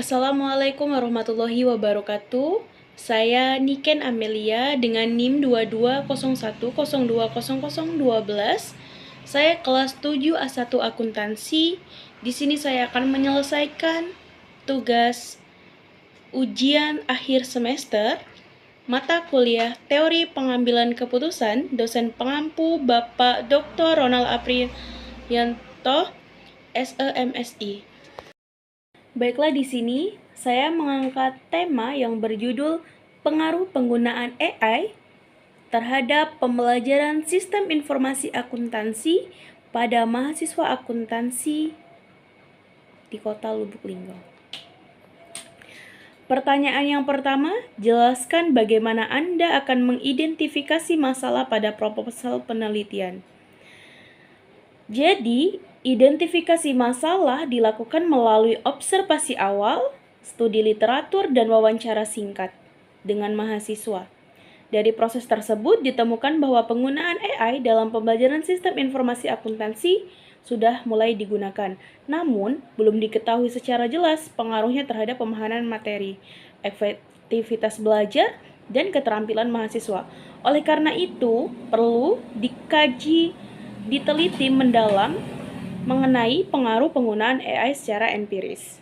Assalamualaikum warahmatullahi wabarakatuh. Saya Niken Amelia dengan NIM 2201020012. Saya kelas 7 A1 Akuntansi. Di sini saya akan menyelesaikan tugas ujian akhir semester mata kuliah Teori Pengambilan Keputusan, dosen pengampu Bapak Dr. Ronald Apriyanto, SEMSI. Baiklah, di sini saya mengangkat tema yang berjudul pengaruh penggunaan AI terhadap pembelajaran sistem informasi akuntansi pada mahasiswa akuntansi di Kota Lubuk Linggau. Pertanyaan yang pertama, jelaskan bagaimana Anda akan mengidentifikasi masalah pada proposal penelitian. Jadi, identifikasi masalah dilakukan melalui observasi awal, studi literatur, dan wawancara singkat dengan mahasiswa. Dari proses tersebut ditemukan bahwa penggunaan AI dalam pembelajaran sistem informasi akuntansi sudah mulai digunakan. Namun, belum diketahui secara jelas pengaruhnya terhadap pemahaman materi, efektivitas belajar, dan keterampilan mahasiswa. Oleh karena itu, perlu dikaji diteliti mendalam mengenai pengaruh penggunaan AI secara empiris.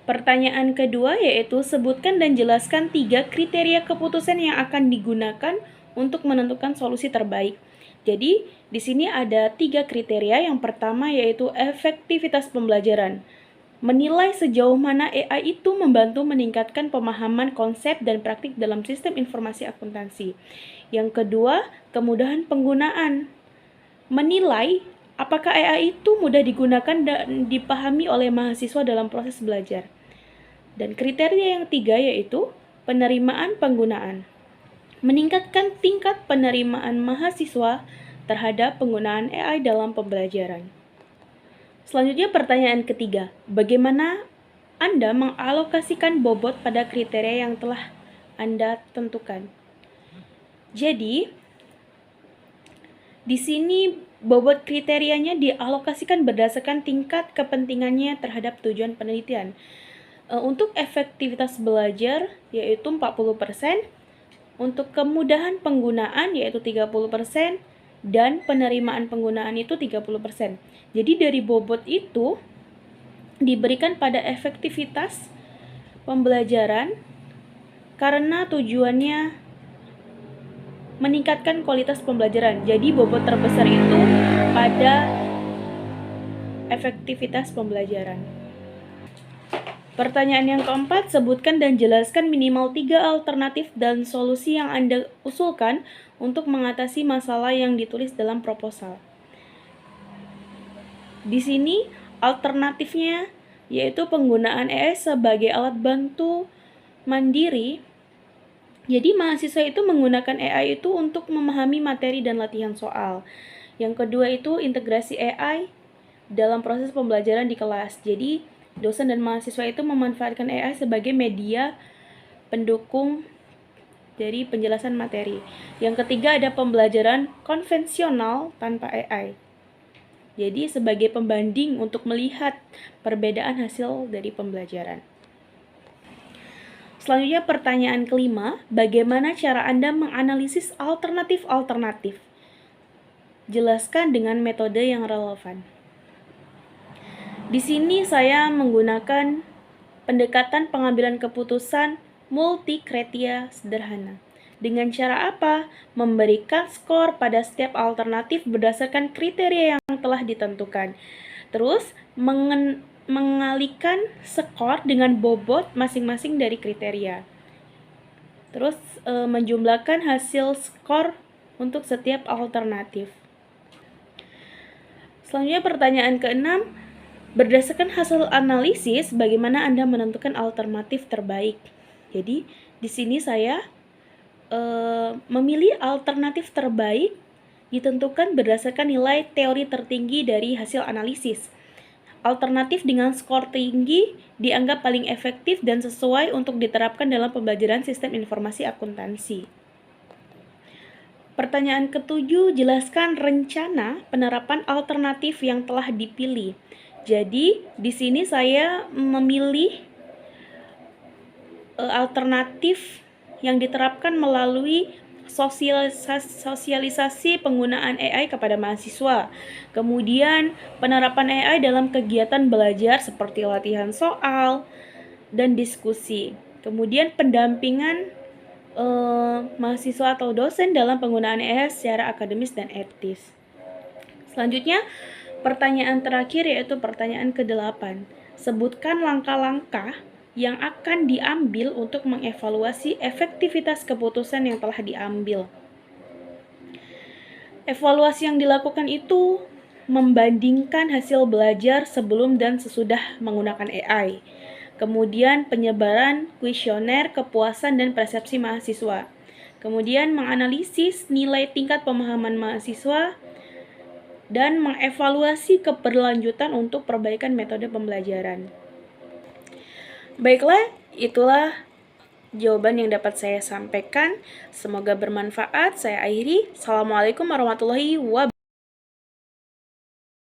Pertanyaan kedua yaitu sebutkan dan jelaskan 3 kriteria keputusan yang akan digunakan untuk menentukan solusi terbaik. Jadi, di sini ada 3 kriteria. Yang pertama yaitu efektivitas pembelajaran. Menilai sejauh mana AI itu membantu meningkatkan pemahaman konsep dan praktik dalam sistem informasi akuntansi. Yang kedua, kemudahan penggunaan. Menilai apakah AI itu mudah digunakan dan dipahami oleh mahasiswa dalam proses belajar. Dan kriteria yang 3 yaitu penerimaan penggunaan. Meningkatkan tingkat penerimaan mahasiswa terhadap penggunaan AI dalam pembelajaran. Selanjutnya pertanyaan ketiga, bagaimana Anda mengalokasikan bobot pada kriteria yang telah Anda tentukan? Jadi, di sini bobot kriterianya dialokasikan berdasarkan tingkat kepentingannya terhadap tujuan penelitian. Untuk efektivitas belajar yaitu 40%, untuk kemudahan penggunaan yaitu 30%, dan penerimaan penggunaan itu 30%. Jadi dari bobot itu diberikan pada efektivitas pembelajaran karena tujuannya meningkatkan kualitas pembelajaran. Jadi bobot terbesar itu pada efektivitas pembelajaran. Pertanyaan yang keempat, sebutkan dan jelaskan minimal 3 alternatif dan solusi yang Anda usulkan untuk mengatasi masalah yang ditulis dalam proposal. Di sini alternatifnya yaitu penggunaan AI sebagai alat bantu mandiri. Jadi mahasiswa itu menggunakan AI itu untuk memahami materi dan latihan soal. Yang kedua itu integrasi AI dalam proses pembelajaran di kelas. Jadi dosen dan mahasiswa itu memanfaatkan AI sebagai media pendukung dari penjelasan materi. Yang ketiga ada pembelajaran konvensional tanpa AI. Jadi sebagai pembanding untuk melihat perbedaan hasil dari pembelajaran. Selanjutnya pertanyaan kelima, bagaimana cara Anda menganalisis alternatif-alternatif? Jelaskan dengan metode yang relevan. Di sini saya menggunakan pendekatan pengambilan keputusan multi-kriteria sederhana. Dengan cara apa? Memberikan skor pada setiap alternatif berdasarkan kriteria yang telah ditentukan. Terus mengalihkan skor dengan bobot masing-masing dari kriteria. Terus menjumlahkan hasil skor untuk setiap alternatif. Selanjutnya pertanyaan keenam, berdasarkan hasil analisis, bagaimana Anda menentukan alternatif terbaik? Jadi, di sini saya memilih alternatif terbaik ditentukan berdasarkan nilai teori tertinggi dari hasil analisis. Alternatif dengan skor tinggi dianggap paling efektif dan sesuai untuk diterapkan dalam pembelajaran sistem informasi akuntansi. Pertanyaan ketujuh, jelaskan rencana penerapan alternatif yang telah dipilih. Jadi, di sini saya memilih alternatif yang diterapkan melalui sosialisasi penggunaan AI kepada mahasiswa. Kemudian, penerapan AI dalam kegiatan belajar seperti latihan soal dan diskusi. Kemudian, pendampingan mahasiswa atau dosen dalam penggunaan AI secara akademis dan etis. Selanjutnya, pertanyaan terakhir yaitu pertanyaan ke-8. Sebutkan langkah-langkah yang akan diambil untuk mengevaluasi efektivitas keputusan yang telah diambil. Evaluasi yang dilakukan itu membandingkan hasil belajar sebelum dan sesudah menggunakan AI. Kemudian penyebaran kuesioner kepuasan dan persepsi mahasiswa. Kemudian menganalisis nilai tingkat pemahaman mahasiswa dan mengevaluasi keberlanjutan untuk perbaikan metode pembelajaran. Baiklah, itulah jawaban yang dapat saya sampaikan. Semoga bermanfaat. Saya akhiri. Assalamualaikum warahmatullahi wabarakatuh.